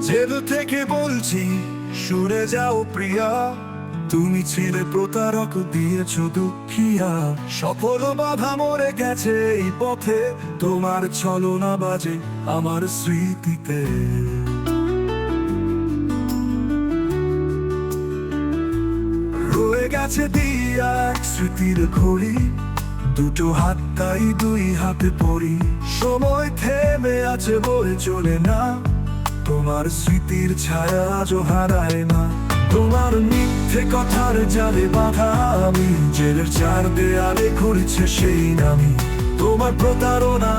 Jail থেকে বলছি সরে যাও প্রিয়া, তুমি ছিলে প্রতারক, দিয়েছ দুঃখিয়া। সফল বাধা মরে গেছে এই পথে, তোমার ছলনা বাজে আমার স্মৃতিতে। রয়ে গেছে দিয়া এক স্মৃতির ঘড়ি, দুটো হাত তাই দুই হাতে পড়ি। সময় থেমে আছে বয়ে চলে না, তোমার স্মৃতির ছায়া আজও হারায় না। তোমার মিথ্যে কথার জালে বাঁধা আমি, জেলের চার দেয়ালে ঘুরছে সেই নামি। তোমার প্রতারণা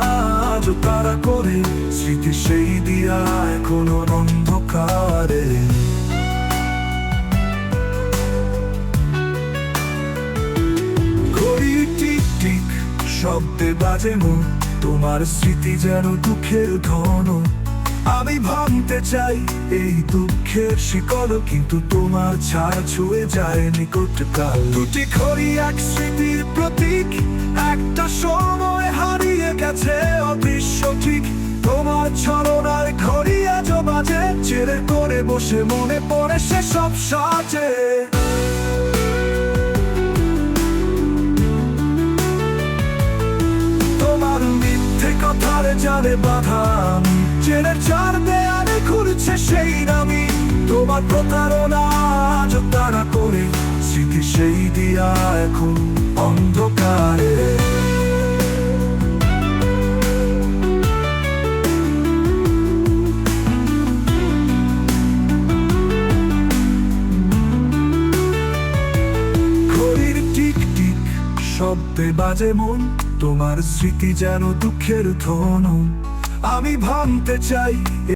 আজও তারা করে, স্মৃতি সেই দিয়া এখনো অন্ধকারে। ঘড়ি টিক টিক শব্দে বাজে মন, তোমার স্মৃতি যেন দুঃখের ধন। আমি ভাঙতে চাই এই দুঃখের শিকল, কিন্তু তোমার ছায়া ছুঁয়ে যায় নিকটকাল। দুটি ঘড়ি এক স্মৃতির প্রতীক, একটা সময় হারিয়ে গেছে অদৃশ্য ঠিক। তোমার ছলনার ঘড়ি আজও বাজে, চেরে করে বসে মনে পড়ে সে সব সাজে। তোমার মিথ্যে কথার জালে বাঁধা আমি, জেলের চার দেয়ালে ঘুরছে সেই নামি। তোমার প্রতারণা আজও তারা করে, স্মৃতি সেই দিয়া এখন অন্ধকারে। ঘড়ির টিক টিক শব্দে বাজে মন, তোমার স্মৃতি যেন দুঃখের ধন। আমি ভাঙতে চাই